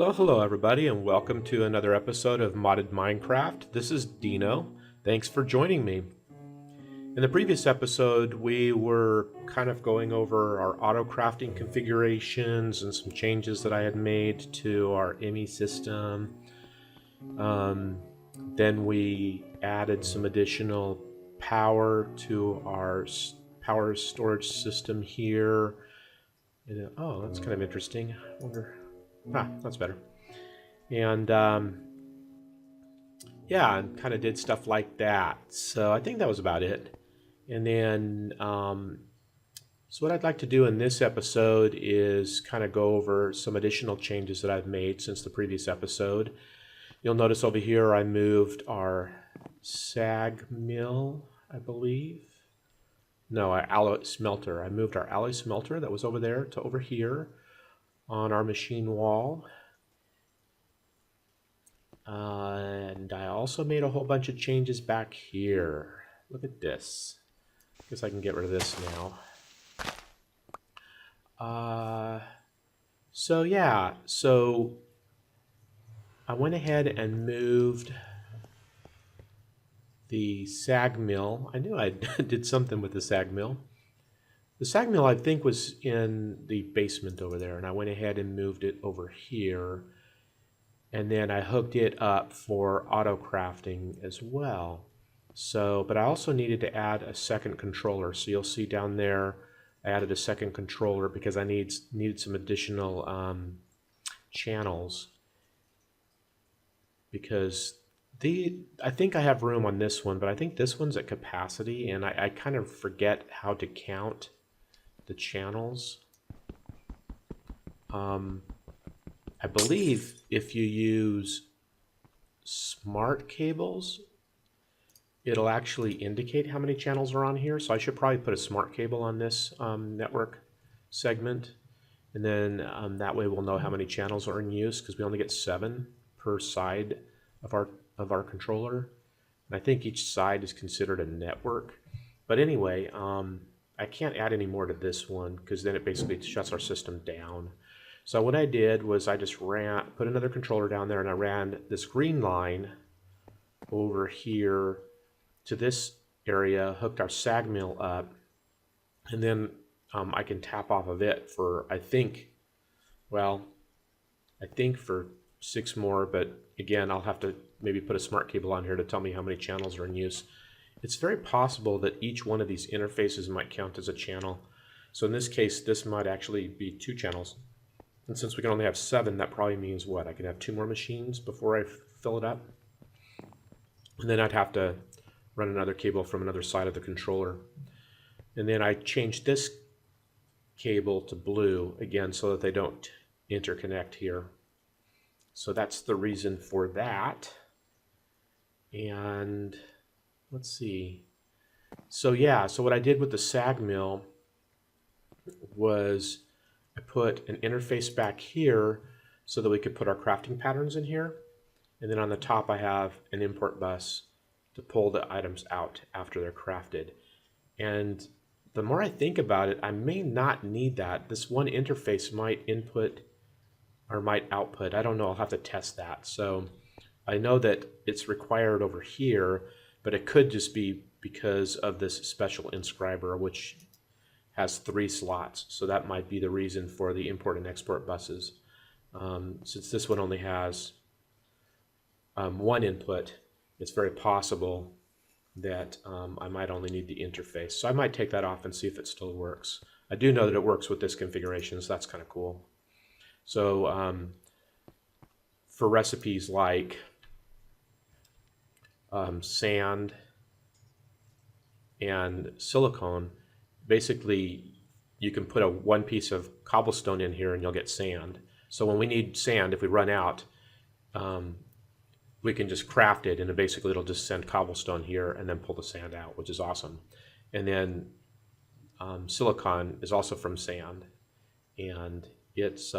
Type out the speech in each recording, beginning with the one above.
Hello everybody, and welcome to another episode of Modded Minecraft. This is Dino. Thanks for joining me. In the previous episode, we were kind of going over our auto crafting configurations and some changes that I had made to our ME system. Then we added some additional power to our power storage system here. And, oh, that's kind of interesting. I wonder. That's better. And yeah, and kind of did stuff like that. So I think that was about it. And then, so what I'd like to do in this episode is kind of go over some additional changes that I've made since the previous episode. You'll notice over here I moved our sag mill, I believe. No, our alloy smelter. I moved our alloy smelter that was over there to over here on our machine wall. And I also made a whole bunch of changes back here. Look at this. Guess I can get rid of this now. So yeah, so I went ahead and moved the sag mill. I knew I did something with the sag mill. The sag mill, I think, was in the basement over there, and I went ahead and moved it over here. And then I hooked it up for auto crafting as well. So, but I also needed to add a second controller. So you'll see down there, I added a second controller because I needed some additional channels. Because I think I have room on this one, but I think this one's at capacity, and I kind of forget how to count the channels. I believe if you use smart cables, it'll actually indicate how many channels are on here. So I should probably put a smart cable on this network segment. And then that way we'll know how many channels are in use, because we only get 7 per side of our controller. And I think each side is considered a network. But anyway, I can't add any more to this one because then it basically shuts our system down. So what I did was I just put another controller down there, and I ran this green line over here to this area, hooked our sag mill up, and then I can tap off of it for, I think for 6 more, but again, I'll have to maybe put a smart cable on here to tell me how many channels are in use. It's very possible that each one of these interfaces might count as a channel. So in this case, this might actually be 2 channels. And since we can only have 7, that probably means what? I can have 2 more machines before I fill it up. And then I'd have to run another cable from another side of the controller. And then I changed this cable to blue again so that they don't interconnect here. So that's the reason for that. And let's see. So yeah, so what I did with the sag mill was I put an interface back here so that we could put our crafting patterns in here. And then on the top I have an import bus to pull the items out after they're crafted. And the more I think about it, I may not need that. This one interface might input or might output. I don't know. I'll have to test that. So I know that it's required over here, but it could just be because of this special inscriber, which has 3 slots. So that might be the reason for the import and export buses. Since this one only has 1 input, it's very possible that I might only need the interface. So I might take that off and see if it still works. I do know that it works with this configuration, so that's kind of cool. So for recipes like sand and silicone, basically you can put 1 piece of cobblestone in here and you'll get sand. So when we need sand, if we run out, we can just craft it, and basically it'll just send cobblestone here and then pull the sand out, which is awesome. And then silicon is also from sand, and it's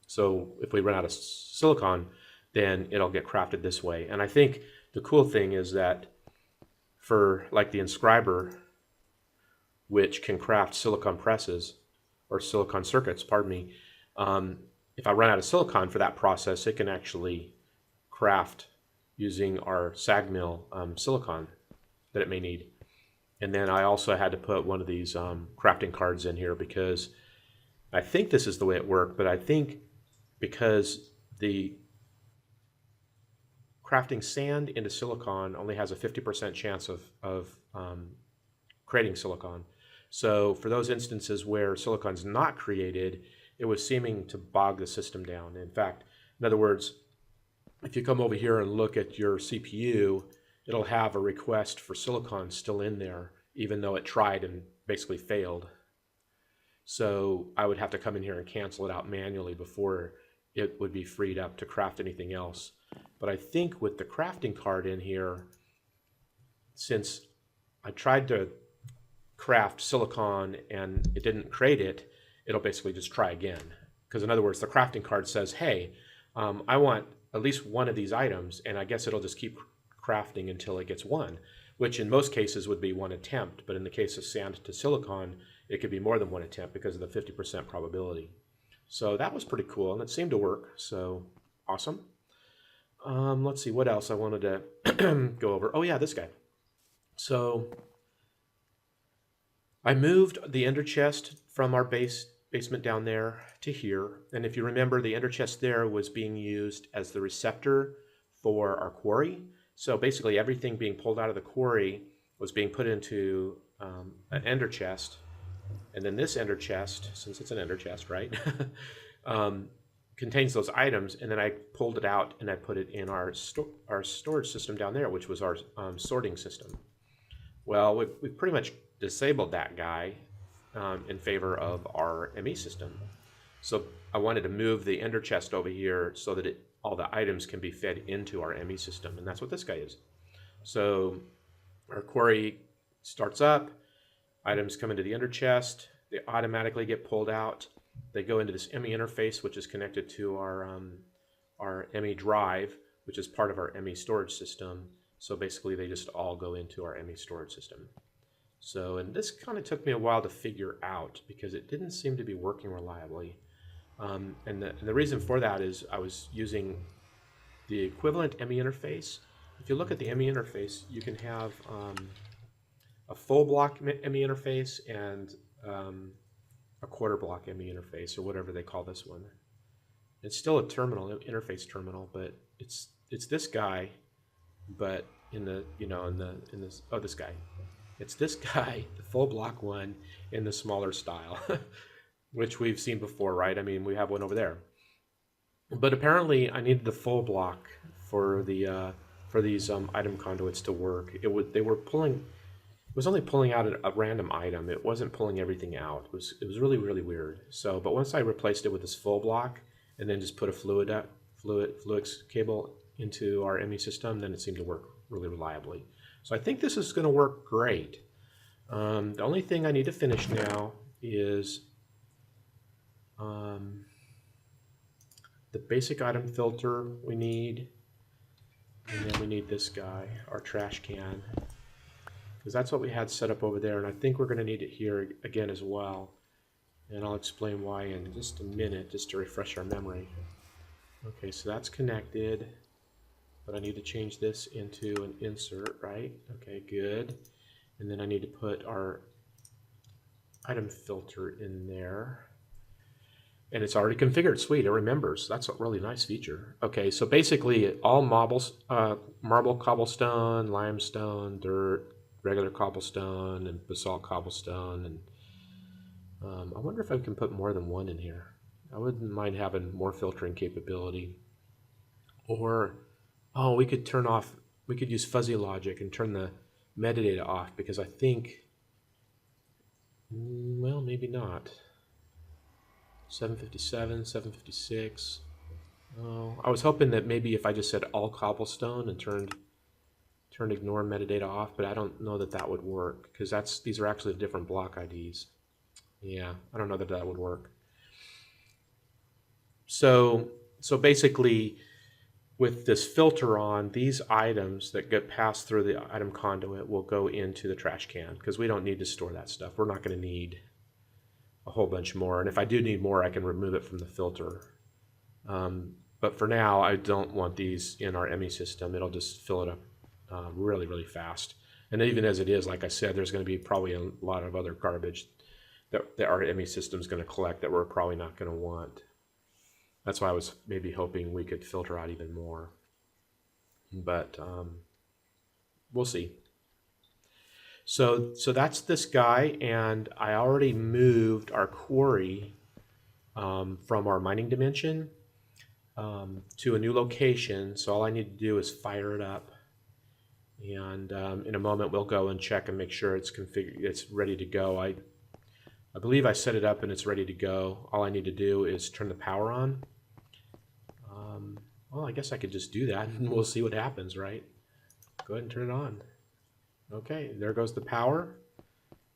so if we run out of silicon, then it'll get crafted this way. And I think the cool thing is that for like the inscriber, which can craft silicon presses or silicon circuits, pardon me, if I run out of silicon for that process, it can actually craft using our SAG mill silicon that it may need. And then I also had to put one of these crafting cards in here because I think this is the way it worked, but I think because the crafting sand into silicon only has a 50% chance of creating silicon. So for those instances where silicon's not created, it was seeming to bog the system down. In fact, in other words, if you come over here and look at your CPU, it'll have a request for silicon still in there, even though it tried and basically failed. So I would have to come in here and cancel it out manually before it would be freed up to craft anything else. But I think with the crafting card in here, since I tried to craft silicon and it didn't create it, it'll basically just try again. Because in other words, the crafting card says, hey, I want at least one of these items, and I guess it'll just keep crafting until it gets one, which in most cases would be one attempt. But in the case of sand to silicon, it could be more than one attempt because of the 50% probability. So that was pretty cool, and it seemed to work, so awesome. Let's see what else I wanted to go over. Oh yeah, this guy. So I moved the ender chest from our basement down there to here. And if you remember, the ender chest there was being used as the receptor for our quarry. So basically everything being pulled out of the quarry was being put into an ender chest. And then this ender chest, since it's an ender chest, right, contains those items. And then I pulled it out and I put it in our storage system down there, which was our sorting system. Well, we've pretty much disabled that guy in favor of our ME system. So I wanted to move the ender chest over here so that all the items can be fed into our ME system, and that's what this guy is. So our quarry starts up, items come into the ender chest, they automatically get pulled out, they go into this ME interface, which is connected to our ME drive, which is part of our ME storage system. So basically they just all go into our ME storage system. So, and this kind of took me a while to figure out because it didn't seem to be working reliably. And the reason for that is I was using the equivalent ME interface. If you look at the ME interface, you can have a full block ME interface and a quarter block ME interface, or whatever they call this one. It's still a terminal, interface terminal, but it's this guy, but in the, this guy. It's this guy, the full block one, in the smaller style, which we've seen before, right? I mean, we have one over there. But apparently, I needed the full block for the for these item conduits to work. It was only pulling out a random item. It wasn't pulling everything out. It was really, really weird. So, but once I replaced it with this full block and then just put a fluix cable into our ME system, then it seemed to work really reliably. So I think this is going to work great. The only thing I need to finish now is the basic item filter we need, and then we need this guy, our trash can, because that's what we had set up over there, and I think we're going to need it here again as well. And I'll explain why in just a minute, just to refresh our memory. Okay, so that's connected. But I need to change this into an insert, right? Okay, good. And then I need to put our item filter in there. And it's already configured. Sweet, it remembers. That's a really nice feature. Okay, so basically all marble cobblestone, limestone, dirt, regular cobblestone, and basalt cobblestone. And I wonder if I can put more than one in here. I wouldn't mind having more filtering capability. Or oh, we could use fuzzy logic and turn the metadata off, because I think, well, maybe not. 757, 756. Oh, I was hoping that maybe if I just said all cobblestone and turned ignore metadata off, but I don't know that that would work, because these are actually different block IDs. Yeah, I don't know that would work. So basically, with this filter on, these items that get passed through the item conduit will go into the trash can, because we don't need to store that stuff. We're not going to need a whole bunch more. And if I do need more, I can remove it from the filter. But for now, I don't want these in our ME system. It'll just fill it up really, really fast. And even as it is, like I said, there's going to be probably a lot of other garbage that our ME system is going to collect that we're probably not going to want. That's why I was maybe hoping we could filter out even more. But we'll see. So that's this guy, and I already moved our quarry from our mining dimension to a new location. So all I need to do is fire it up, and in a moment we'll go and check and make sure it's configured, it's ready to go. I believe I set it up and it's ready to go. All I need to do is turn the power on. Well, I guess I could just do that and we'll see what happens, right? Go ahead and turn it on. Okay, there goes the power.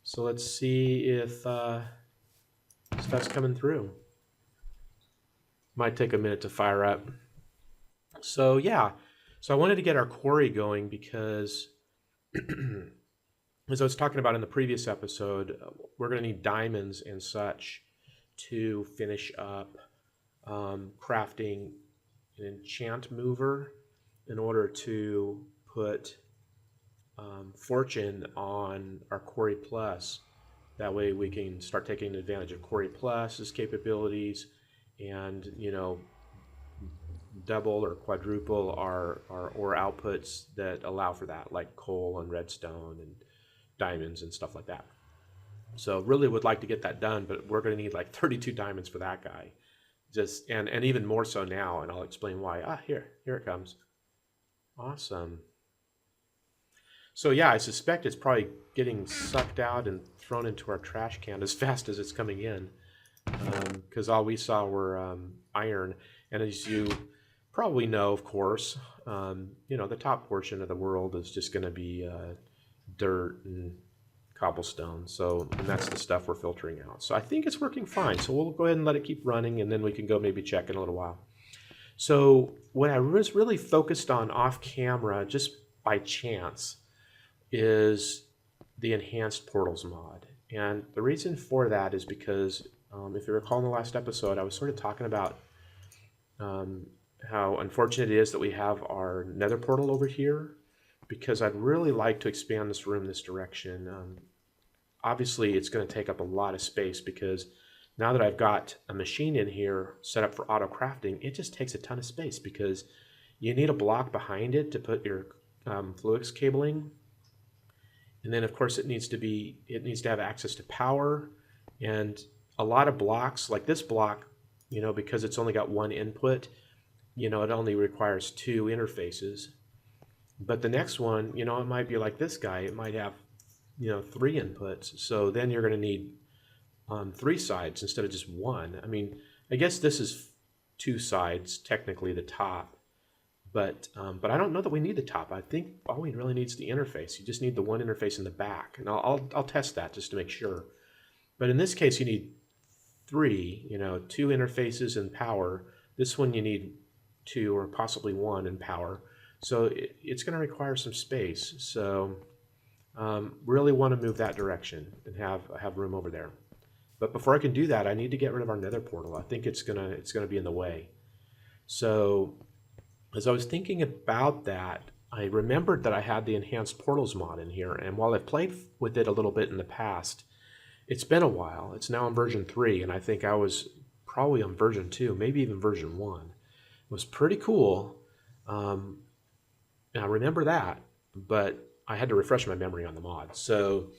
So let's see if stuff's coming through. Might take a minute to fire up. So yeah, so I wanted to get our quarry going because as I was talking about in the previous episode, we're going to need diamonds and such to finish up crafting an enchant mover in order to put fortune on our Quarry Plus. That way we can start taking advantage of Quarry Plus's capabilities and, you know, double or quadruple our ore outputs that allow for that, like coal and redstone and diamonds and stuff like that. So really would like to get that done, but we're going to need like 32 diamonds for that guy. Just and even more so now, and I'll explain why. Here it comes. Awesome. So yeah, I suspect it's probably getting sucked out and thrown into our trash can as fast as it's coming in, because all we saw were iron. And as you probably know, of course, you know, the top portion of the world is just going to be dirt and cobblestone. So, and that's the stuff we're filtering out. So I think it's working fine. So we'll go ahead and let it keep running, and then we can go maybe check in a little while. So what I was really focused on off camera, just by chance, is the enhanced portals mod. And the reason for that is because if you recall in the last episode, I was sort of talking about how unfortunate it is that we have our nether portal over here, because I'd really like to expand this room this direction. Obviously, it's going to take up a lot of space because now that I've got a machine in here set up for auto crafting, it just takes a ton of space because you need a block behind it to put your fluix cabling. And then of course it needs to have access to power, and a lot of blocks like this block, you know, because it's only got one input, you know, it only requires 2 interfaces. But the next one, you know, it might be like this guy, it might have, you know, 3 inputs. So then you're going to need 3 sides instead of just 1. I mean, I guess this is 2 sides, technically the top. But I don't know that we need the top. I think all we really need is the interface. You just need the 1 interface in the back. And I'll test that just to make sure. But in this case, you need 3, you know, 2 interfaces and power. This one you need 2 or possibly 1 in power. So it's going to require some space. So really want to move that direction and have room over there. But before I can do that, I need to get rid of our nether portal. I think it's gonna be in the way. So as I was thinking about that, I remembered that I had the enhanced portals mod in here, and while I've played with it a little bit in the past, it's been a while. It's now on version 3, and I think I was probably on version 2, maybe even version 1. It was pretty cool. And I remember that, but I had to refresh my memory on the mod. So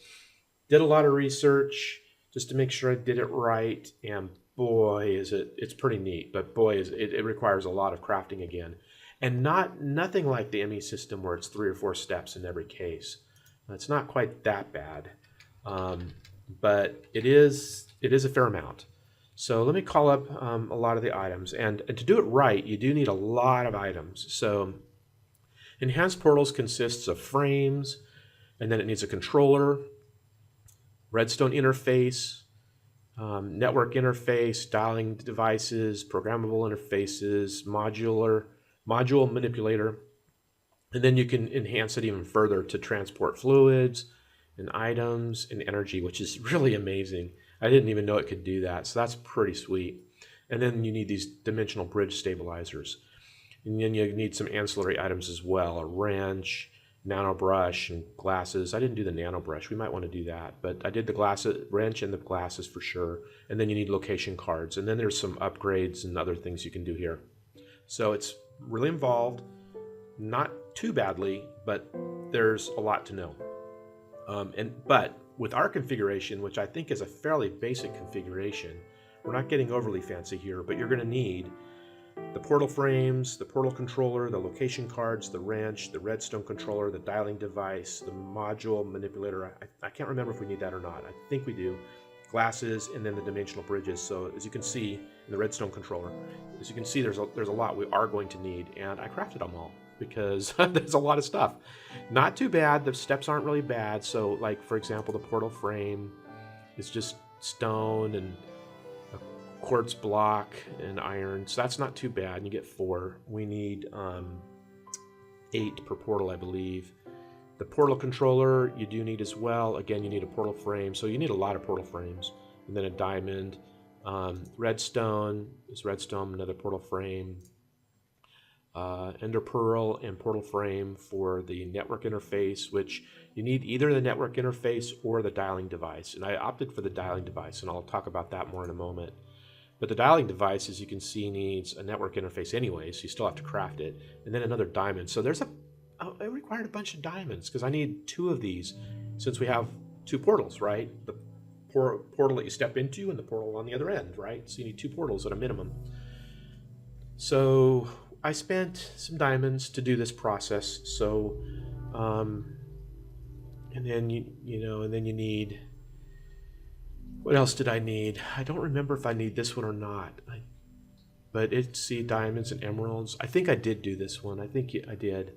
did a lot of research just to make sure I did it right, and boy, it's pretty neat, but boy, it requires a lot of crafting again. And nothing like the ME system where it's 3 or 4 steps in every case. It's not quite that bad, but it is a fair amount. So let me call up a lot of the items, and to do it right, you do need a lot of items. So enhanced portals consists of frames, and then it needs a controller, redstone interface, network interface, dialing devices, programmable interfaces, module manipulator, and then you can enhance it even further to transport fluids and items and energy, which is really amazing. I didn't even know it could do that, so that's pretty sweet. And then you need these dimensional bridge stabilizers. And then you need some ancillary items as well, a wrench, nano brush, and glasses. I didn't do the nano brush. We might want to do that. But I did the glasses, wrench and the glasses for sure. And then you need location cards. And then there's some upgrades and other things you can do here. So it's really involved, not too badly, but there's a lot to know. But with our configuration, which I think is a fairly basic configuration, we're not getting overly fancy here, but you're going to need the portal frames, the portal controller, the location cards, the wrench, the redstone controller, the dialing device, the module manipulator. I can't remember if we need that or not. I think we do. Glasses, and then the dimensional bridges. So as you can see in the redstone controller, as you can see, there's a lot we are going to need, and I crafted them all because there's a lot of stuff. Not too bad. The steps aren't really bad. So like, for example, the portal frame is just stone and quartz block and iron, so that's not too bad, and you get 4. We need 8 per portal, I believe. The portal controller you do need as well. Again, you need a portal frame, so you need a lot of portal frames, and then a diamond. Redstone is redstone, another portal frame. Ender pearl and portal frame for the network interface, which you need either the network interface or the dialing device, and I opted for the dialing device, and I'll talk about that more in a moment. But the dialing device, as you can see, needs a network interface anyway, so you still have to craft it. And then another diamond. So there's it required a bunch of diamonds, because I need 2 of these, since we have 2 portals, right? The portal that you step into and the portal on the other end, right? So you need 2 portals at a minimum. So I spent some diamonds to do this process. So, and then and then you need. What else did I need? I don't remember if I need this one or not. But it's diamonds and emeralds. I think I did do this one. I think I did.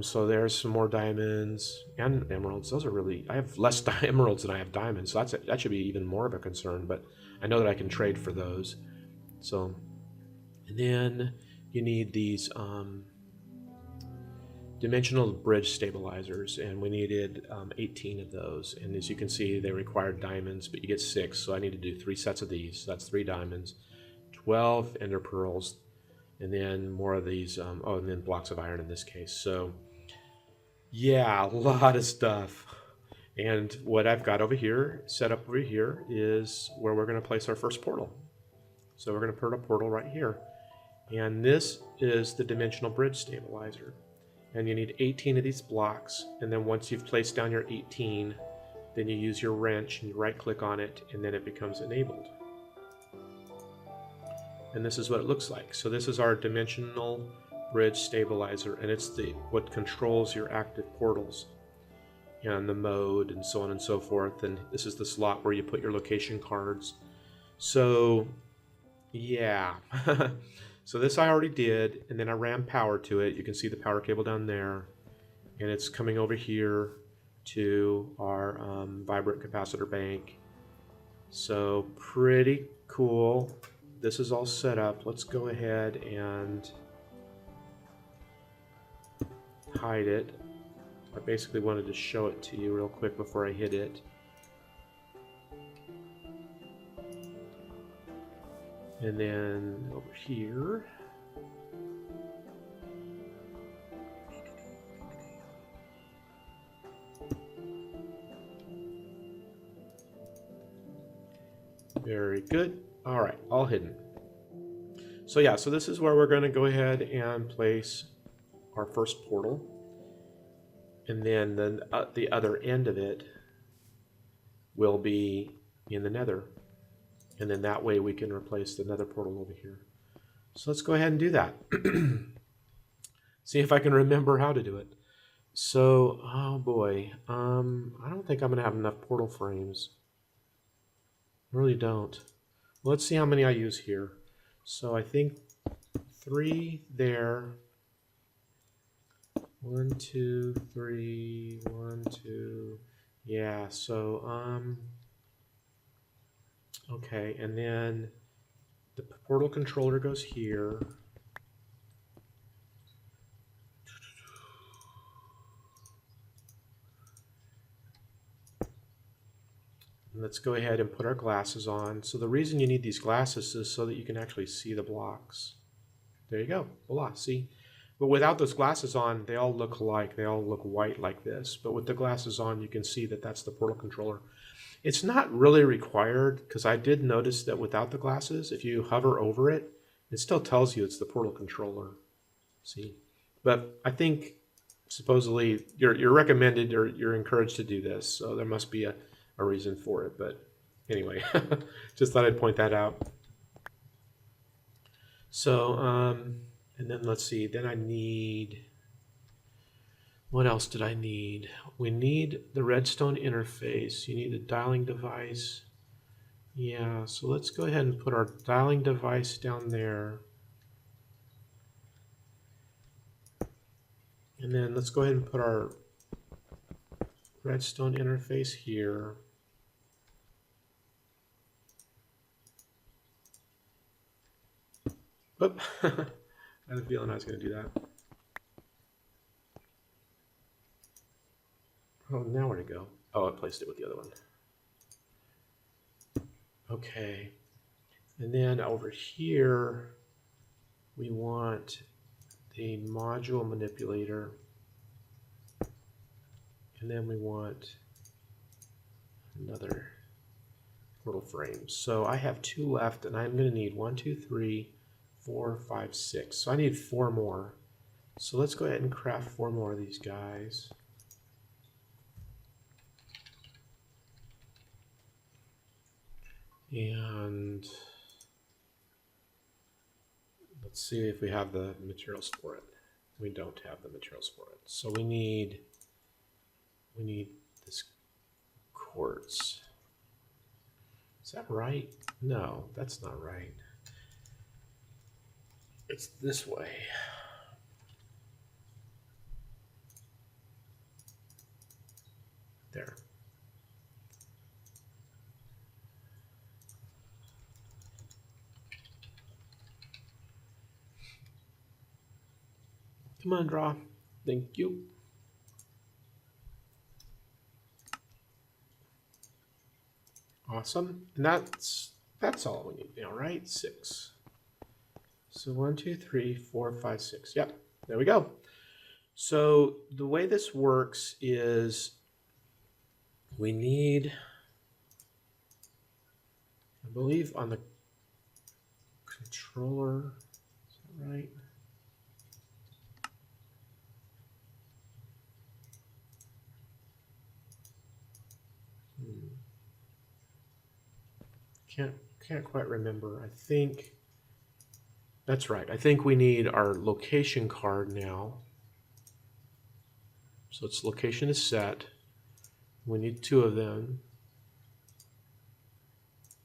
So there's some more diamonds and emeralds. Those are really... I have less emeralds than I have diamonds, so that should be even more of a concern. But I know that I can trade for those. So, and then you need these dimensional bridge stabilizers, and we needed 18 of those, and as you can see they required diamonds, but you get 6, so I need to do 3 sets of these. So that's 3 diamonds, 12 ender pearls, and then more of these and then blocks of iron in this case. So yeah, a lot of stuff. And what I've got over here, set up over here, is where we're going to place our first portal. So we're going to put a portal right here, and this is the dimensional bridge stabilizer. And you need 18 of these blocks, and then once you've placed down your 18, then you use your wrench and you right click on it, and then it becomes enabled. And this is what it looks like. So this is our dimensional bridge stabilizer, and it's what controls your active portals and the mode and so on and so forth. And this is the slot where you put your location cards. So yeah. So this I already did, and then I ran power to it. You can see the power cable down there, and it's coming over here to our vibrant capacitor bank. So pretty cool. This is all set up. Let's go ahead and hide it. I basically wanted to show it to you real quick before I hit it. And then over here, very good. All right, all hidden. So yeah, so this is where we're going to go ahead and place our first portal, and then the other end of it will be in the Nether. And then that way we can replace the Nether portal over here. So let's go ahead and do that. See if I can remember how to do it. So, oh boy, I don't think I'm going to have enough portal frames. I really don't. Well, let's see how many I use here. So I think 3 there. 1, 2, 3, 1, 2. Yeah, so, okay, and then the portal controller goes here. Let's go ahead and put our glasses on. So the reason you need these glasses is so that you can actually see the blocks. There you go, voila, see? But without those glasses on, they all look alike. They all look white like this. But with the glasses on, you can see that that's the portal controller. It's not really required, because I did notice that without the glasses, if you hover over it, it still tells you it's the portal controller. See? But I think supposedly you're recommended or you're encouraged to do this, so there must be a reason for it. But anyway, just thought I'd point that out. So, and then let's see, then I need, what else did I need? We need the redstone interface. You need the dialing device. Yeah, so let's go ahead and put our dialing device down there. And then let's go ahead and put our redstone interface here. Oop. I had a feeling I was going to do that. Oh, now where to go? Oh, I placed it with the other one. Okay. And then over here, we want the module manipulator. And then we want another portal frame. So I have 2 left, and I'm going to need 1, 2, 3, 4, 5, 6. So I need 4 more. So let's go ahead and craft 4 more of these guys. And let's see if we have the materials for it. We don't have the materials for it. So we need this quartz. Is that right? No, that's not right. It's this way. There. Come on, draw. Thank you. Awesome. And that's all we need now, right? 6. So 1, 2, 3, 4, 5, 6. Yep, there we go. So the way this works is we need, I believe on the controller, is that right? Can't quite remember. I think that's right. I think we need our location card now. So its location is set. We need 2 of them.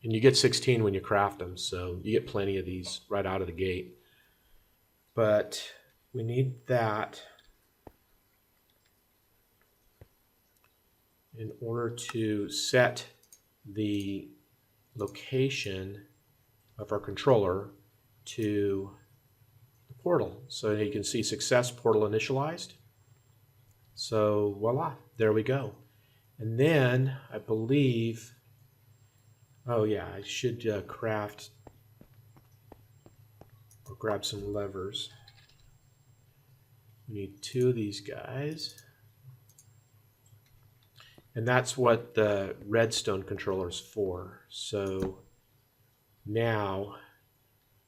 And you get 16 when you craft them, so you get plenty of these right out of the gate. But we need that in order to set the location of our controller to the portal. So you can see success portal initialized. So voila, there we go. And then I believe, oh yeah, I should craft or grab some levers. We need 2 of these guys. And that's what the redstone controller is for. So now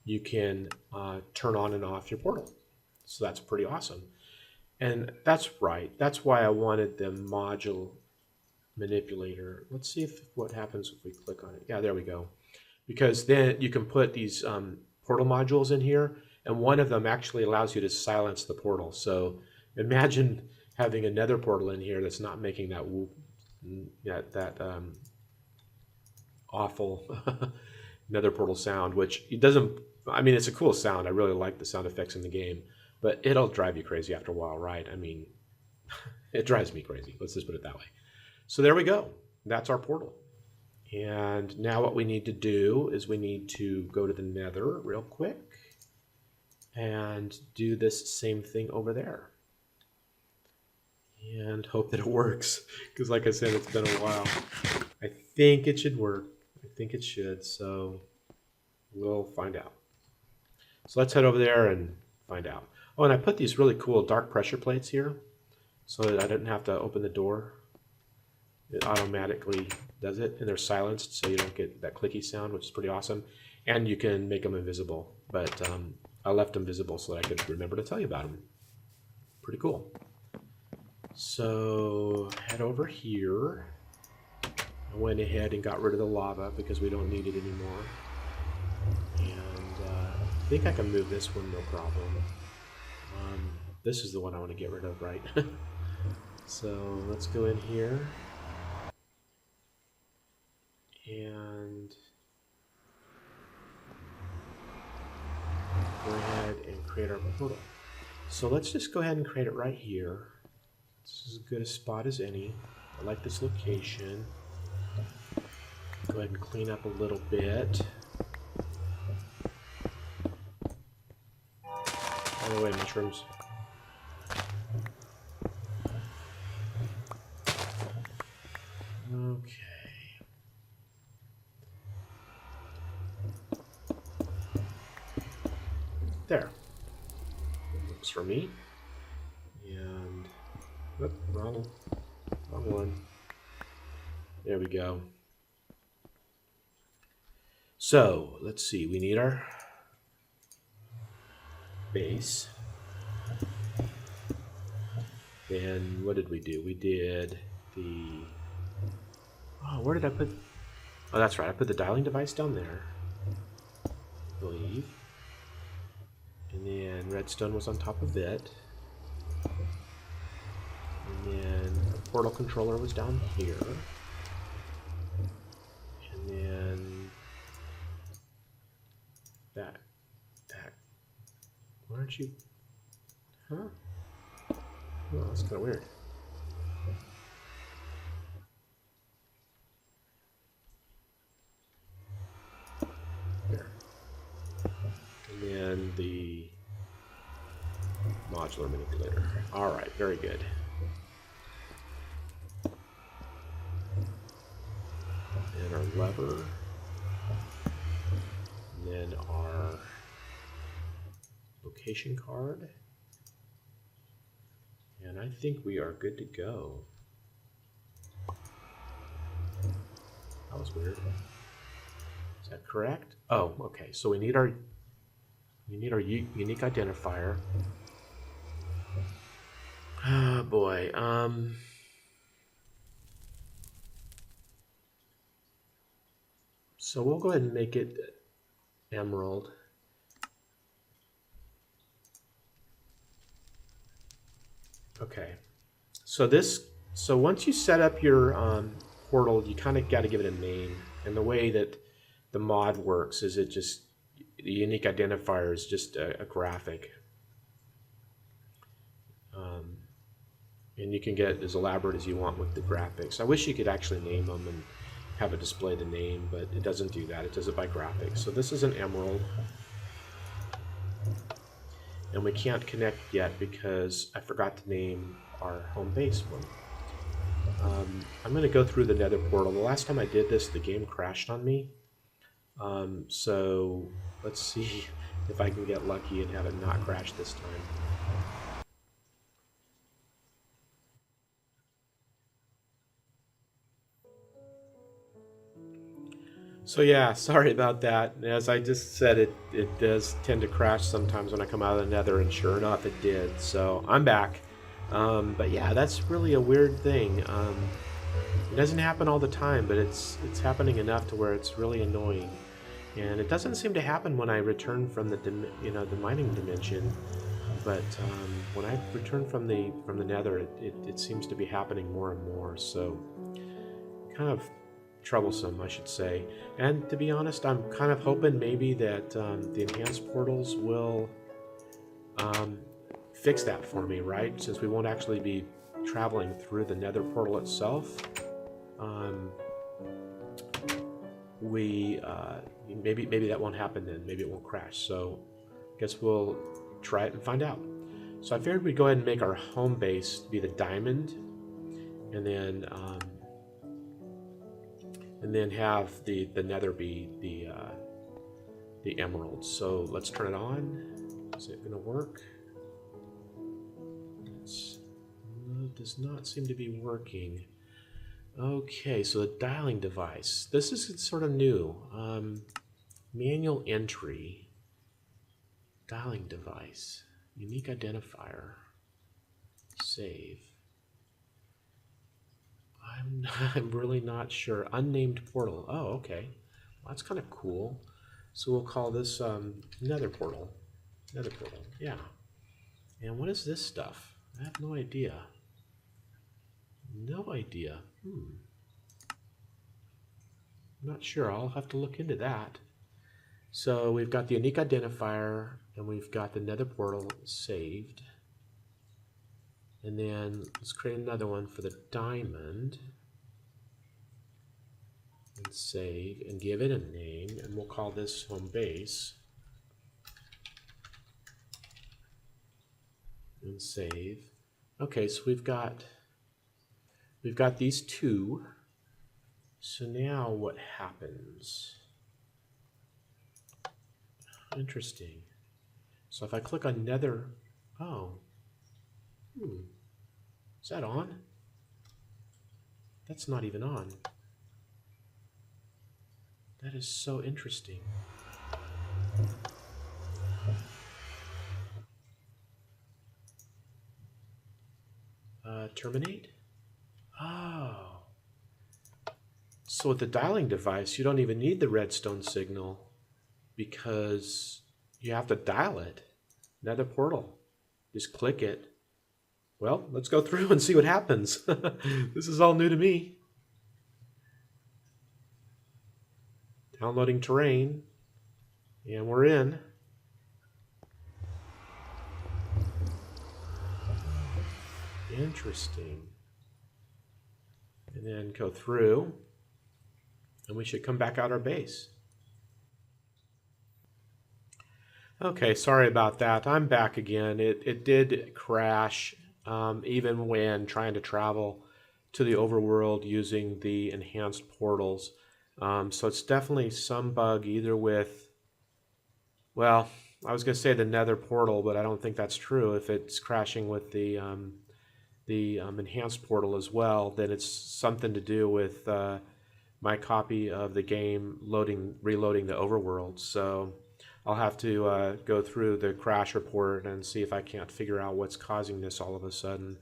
you can turn on and off your portal. So that's pretty awesome. And that's right. That's why I wanted the module manipulator. Let's see what happens if we click on it. Yeah, there we go. Because then you can put these portal modules in here, and one of them actually allows you to silence the portal. So imagine having another portal in here that's not making that whoop, that awful nether portal sound, which it doesn't, I mean, it's a cool sound. I really like the sound effects in the game, but it'll drive you crazy after a while, right? I mean, it drives me crazy. Let's just put it that way. So there we go. That's our portal. And now what we need to do is we need to go to the Nether real quick and do this same thing over there. And hope that it works, because like I said, it's been a while. I think it should work. I think it should, so we'll find out. So let's head over there and find out. Oh, and I put these really cool dark pressure plates here so that I didn't have to open the door. It automatically does it, and they're silenced so you don't get that clicky sound, which is pretty awesome. And you can make them invisible, but I left them visible so that I could remember to tell you about them. Pretty cool. So head over here. I went ahead and got rid of the lava because we don't need it anymore. And I think I can move this one no problem. This is the one I want to get rid of, right? So let's go in here. And go ahead and create our portal. So let's just go ahead and create it right here. This is as good a spot as any. I like this location. Go ahead and clean up a little bit. By the way, mushrooms. Okay. There. Looks for me. And wrong one. There we go. So let's see. We need our base. Then what did we do? We did the. Oh, where did I put? Oh, that's right. I put the dialing device down there, I believe. And then redstone was on top of it. And then the portal controller was down here. And then that. Why aren't you? Huh? Oh, that's kind of weird. There. And then the modular manipulator. All right, very good. And our lever. And then our location card. And I think we are good to go. That was weird. Is that correct? Oh, okay. So we need our unique identifier. Oh boy. So we'll go ahead and make it emerald. Okay. So once you set up your portal, you kind of got to give it a name. And the way that the mod works is the unique identifier is just a graphic. And you can get as elaborate as you want with the graphics. I wish you could actually name them and have it display the name, but it doesn't do that. It does it by graphics. So this is an emerald. And we can't connect yet because I forgot to name our home base one. I'm going to go through the Nether portal. The last time I did this, the game crashed on me. So let's see if I can get lucky and have it not crash this time. So yeah, sorry about that. As I just said, it does tend to crash sometimes when I come out of the Nether, and sure enough, it did. So I'm back. But yeah, that's really a weird thing. It doesn't happen all the time, but it's happening enough to where it's really annoying. And it doesn't seem to happen when I return from the mining dimension. But when I return from the Nether, it seems to be happening more and more. So kind of troublesome, I should say. And to be honest, I'm kind of hoping maybe that the enhanced portals will fix that for me, right? Since we won't actually be traveling through the Nether portal itself, maybe that won't happen then. Maybe it won't crash. So I guess we'll try it and find out. So I figured we'd go ahead and make our home base be the diamond, and then and then have the nether be the emeralds. So let's turn it on. Is it gonna work? It does not seem to be working. Okay, so the dialing device. This is sort of new. Manual entry. Dialing device. Unique identifier. Save. I'm really not sure. Unnamed portal. Oh, okay. Well, that's kind of cool. So we'll call this Nether portal. Nether portal. Yeah. And what is this stuff? I have no idea. No idea. Not sure. I'll have to look into that. So we've got the unique identifier, and we've got the nether portal saved. And then let's create another one for the diamond. And save, and give it a name, and we'll call this home base. And save. Okay, so we've got these two. So now what happens? Interesting. So if I click on nether, is that on? That's not even on. That is so interesting. Terminate? Oh. So with the dialing device, you don't even need the redstone signal because you have to dial it. Nether portal. Just click it. Well, let's go through and see what happens. This is all new to me. Downloading terrain. And we're in. Interesting. And then go through. And we should come back out our base. Okay, sorry about that. I'm back again. It did crash even when trying to travel to the overworld using the enhanced portals. So it's definitely some bug either with, well, I was going to say the nether portal, but I don't think that's true. If it's crashing with the enhanced portal as well, then it's something to do with my copy of the game reloading the overworld. So I'll have to go through the crash report and see if I can't figure out what's causing this all of a sudden.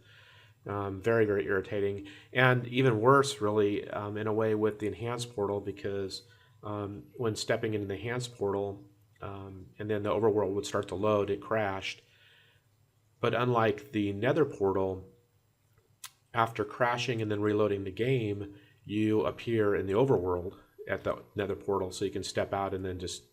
Very, very irritating. And even worse, really, in a way with the enhanced portal, because when stepping into the enhanced portal and then the overworld would start to load, it crashed. But unlike the nether portal, after crashing and then reloading the game, you appear in the overworld at the nether portal, so you can step out and then just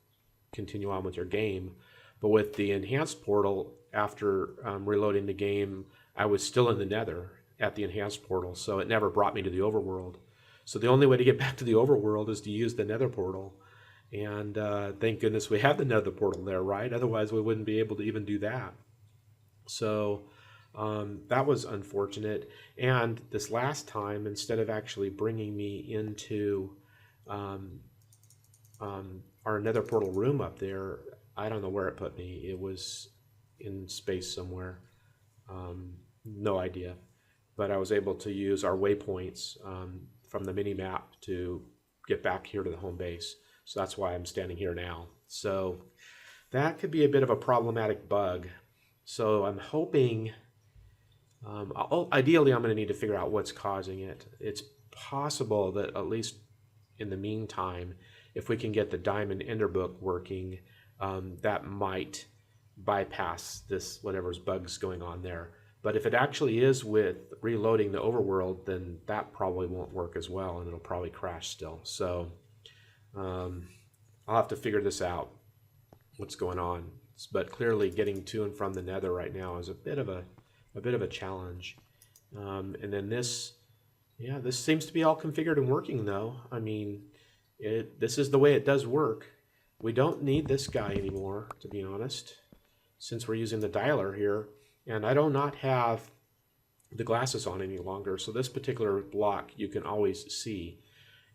continue on with your game. But with the enhanced portal, after reloading the game, I was still in the nether at the enhanced portal, so it never brought me to the overworld. So the only way to get back to the overworld is to use the nether portal. And thank goodness we have the nether portal there, right? Otherwise we wouldn't be able to even do that. So that was unfortunate. And this last time, instead of actually bringing me into our nether portal room up there, I don't know where it put me. It was in space somewhere. No idea. But I was able to use our waypoints from the mini map to get back here to the home base. So that's why I'm standing here now. So that could be a bit of a problematic bug. So I'm hoping, ideally I'm going to need to figure out what's causing it. It's possible that at least in the meantime, if we can get the diamond ender book working, that might bypass this whatever's bugs going on there. But if it actually is with reloading the overworld, then that probably won't work as well, and it'll probably crash still. So I'll have to figure this out, what's going on. But clearly getting to and from the nether right now is a bit of a challenge. And then this seems to be all configured and working though. I mean, this is the way it does work. We don't need this guy anymore, to be honest, since we're using the dialer here. And I do not have the glasses on any longer, so this particular block you can always see.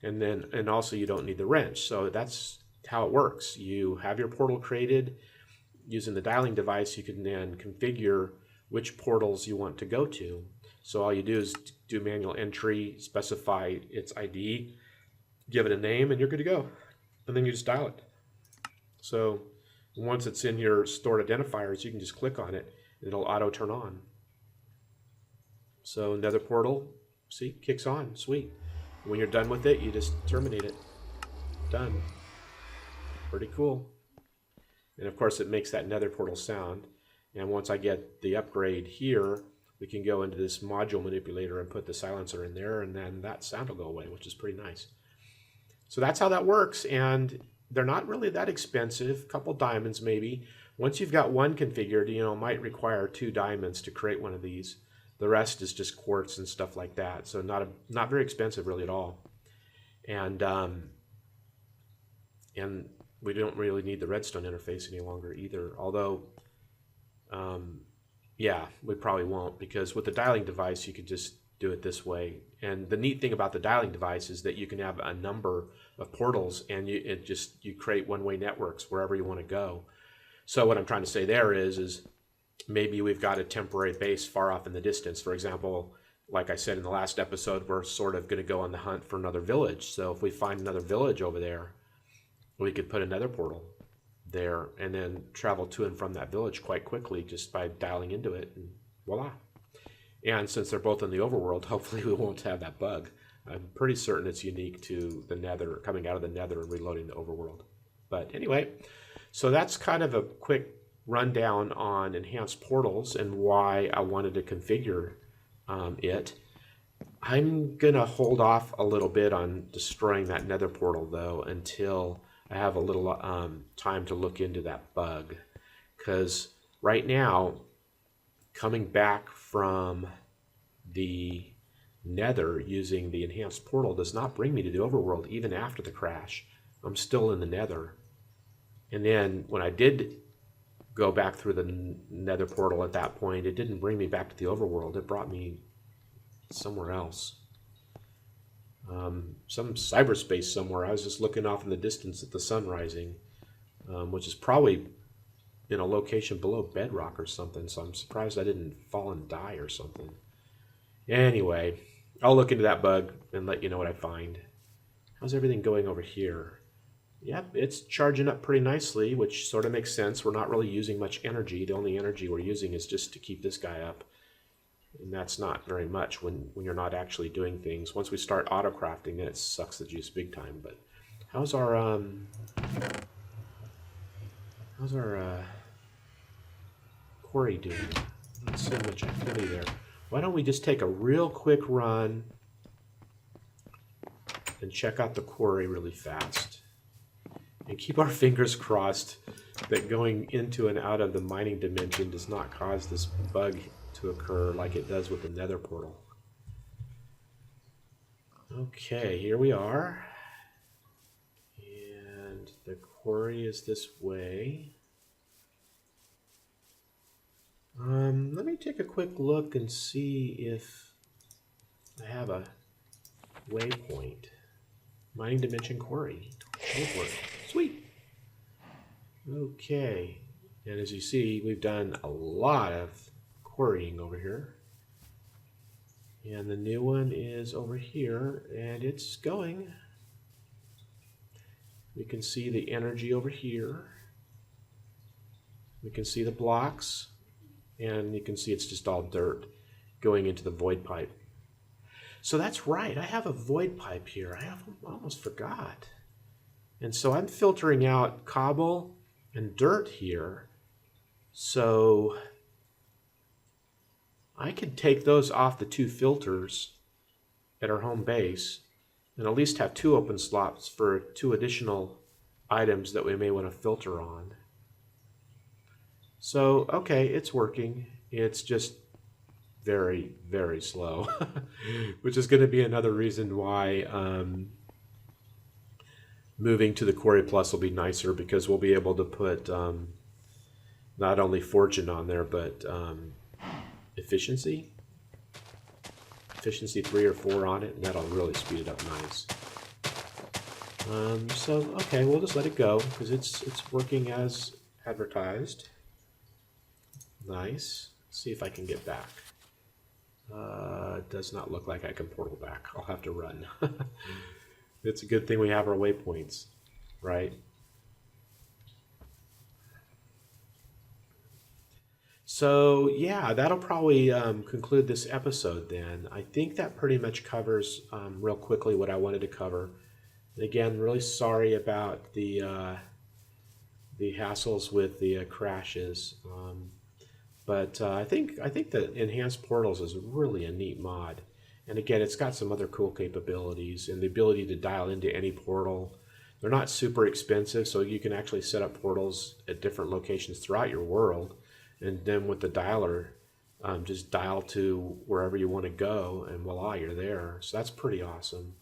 And also you don't need the wrench. So that's how it works. You have your portal created. Using the dialing device, you can then configure which portals you want to go to. So all you do is do manual entry, specify its ID, give it a name, and you're good to go. And then you just dial it. So once it's in your stored identifiers, you can just click on it and it'll auto turn on. So Nether portal, see, kicks on. Sweet. When you're done with it, you just terminate it. Done. Pretty cool. And of course, it makes that Nether portal sound. And once I get the upgrade here, we can go into this module manipulator and put the silencer in there, and then that sound will go away, which is pretty nice. So that's how that works, and they're not really that expensive, a couple diamonds maybe. Once you've got one configured, you know, it might require 2 diamonds to create one of these. The rest is just quartz and stuff like that, so not very expensive really at all. And we don't really need the redstone interface any longer either, although yeah, we probably won't, because with the dialing device you could just do it this way. And the neat thing about the dialing device is that you can have a number of portals, and you create one-way networks wherever you want to go. So what I'm trying to say there is maybe we've got a temporary base far off in the distance. For example, like I said in the last episode, we're sort of going to go on the hunt for another village. So if we find another village over there, we could put another portal there and then travel to and from that village quite quickly just by dialing into it, and voila. And since they're both in the overworld, hopefully we won't have that bug. I'm pretty certain it's unique to the Nether, coming out of the Nether and reloading the overworld. But anyway, so that's kind of a quick rundown on enhanced portals and why I wanted to configure it. I'm gonna hold off a little bit on destroying that Nether portal though until I have a little time to look into that bug, because right now, coming back from the Nether using the enhanced portal does not bring me to the overworld even after the crash. I'm still in the Nether. And then when I did go back through the Nether portal at that point, it didn't bring me back to the overworld. It brought me somewhere else. Some cyberspace somewhere. I was just looking off in the distance at the sun rising, which is probably in a location below bedrock or something, so I'm surprised I didn't fall and die or something. Anyway, I'll look into that bug and let you know what I find. How's everything going over here? Yep, it's charging up pretty nicely, which sort of makes sense. We're not really using much energy. The only energy we're using is just to keep this guy up. And that's not very much when you're not actually doing things. Once we start auto-crafting, then it sucks the juice big time. But how's our quarry doing? Not so much activity there. Why don't we just take a real quick run and check out the quarry really fast, and keep our fingers crossed that going into and out of the mining dimension does not cause this bug to occur like it does with the Nether portal. Okay, here we are. And the quarry is this way. Let me take a quick look and see if I have a waypoint. Mining dimension quarry. Over. Sweet. Okay. And as you see, we've done a lot of quarrying over here. And the new one is over here, and it's going. We can see the energy over here. We can see the blocks, and you can see it's just all dirt going into the void pipe. So that's right, I have a void pipe here. I almost forgot. And so I'm filtering out cobble and dirt here. So I could take those off the 2 filters at our home base and at least have 2 open slots for 2 additional items that we may want to filter on. So, okay, it's working. It's just very, very slow, which is going to be another reason why moving to the Quarry Plus will be nicer, because we'll be able to put not only fortune on there, but efficiency 3 or 4 on it, and that'll really speed it up nice. So okay, we'll just let it go because it's working as advertised. Nice. Let's see if I can get back. It does not look like I can portal back. I'll have to run. It's a good thing we have our waypoints, right? So yeah, that'll probably conclude this episode then. I think that pretty much covers real quickly what I wanted to cover. And again, really sorry about the hassles with the crashes. But I think the enhanced portals is really a neat mod. And again, it's got some other cool capabilities and the ability to dial into any portal. They're not super expensive, so you can actually set up portals at different locations throughout your world. And then with the dialer, just dial to wherever you want to go, and voila, you're there. So that's pretty awesome.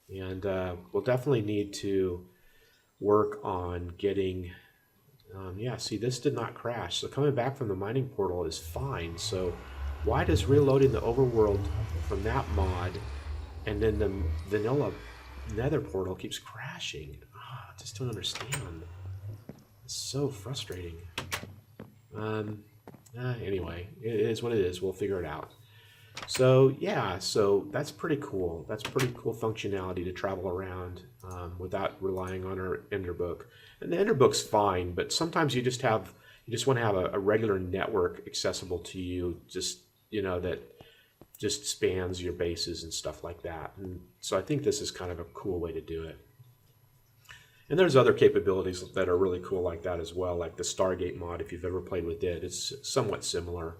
And we'll definitely need to work on getting yeah, see, this did not crash. So coming back from the mining portal is fine. So why does reloading the overworld from that mod and then the vanilla nether portal keeps crashing? I just don't understand. It's so frustrating. Anyway, it is what it is. We'll figure it out. So yeah, so that's pretty cool. That's pretty cool functionality to travel around without relying on our Ender book. And the Ender book's fine, but sometimes you just want to have a regular network accessible to you, just that just spans your bases and stuff like that. And so I think this is kind of a cool way to do it. And there's other capabilities that are really cool like that as well, like the Stargate mod. If you've ever played with it, it's somewhat similar,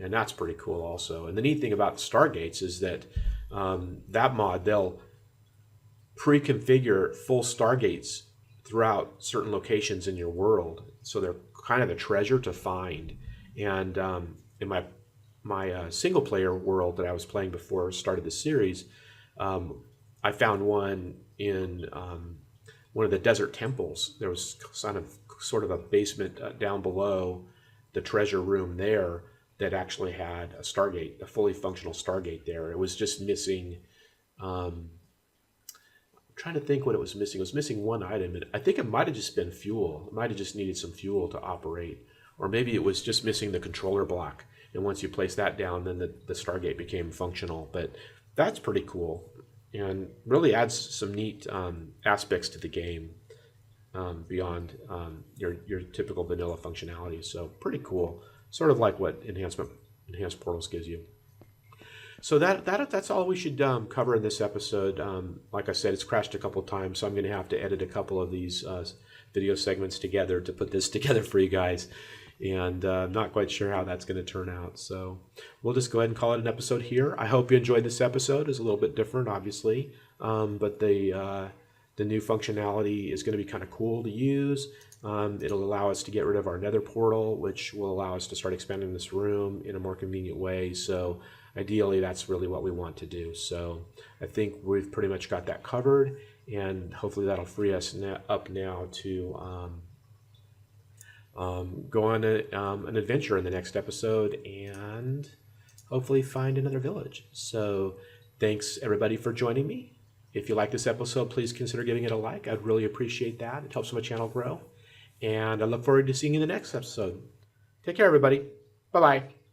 and that's pretty cool also. And the neat thing about the Stargates is that that mod, they'll pre-configure full Stargates throughout certain locations in your world, so they're kind of a treasure to find. And in my single player world that I was playing before I started the series, I found one in one of the desert temples. There was sort of a basement down below the treasure room there that actually had a Stargate, a fully functional Stargate there. It was just missing. I'm trying to think what it was missing. It was missing one item, and I think it might have just been fuel. It might have just needed some fuel to operate, or maybe it was just missing the controller block. And once you place that down, then the Stargate became functional. But that's pretty cool, and really adds some neat aspects to the game beyond your typical vanilla functionality. So pretty cool, sort of like what enhanced portals gives you. So that's all we should cover in this episode. Like I said, it's crashed a couple of times, so I'm going to have to edit a couple of these video segments together to put this together for you guys. And I'm not quite sure how that's going to turn out. So we'll just go ahead and call it an episode here. I hope you enjoyed this episode. It's a little bit different, obviously, but the new functionality is going to be kind of cool to use. It'll allow us to get rid of our nether portal, which will allow us to start expanding this room in a more convenient way. So ideally, that's really what we want to do. So I think we've pretty much got that covered, and hopefully that'll free us up now to go on an adventure in the next episode and hopefully find another village. So thanks everybody for joining me. If you like this episode, please consider giving it a like. I'd really appreciate that. It helps my channel grow. And I look forward to seeing you in the next episode. Take care, everybody. Bye-bye.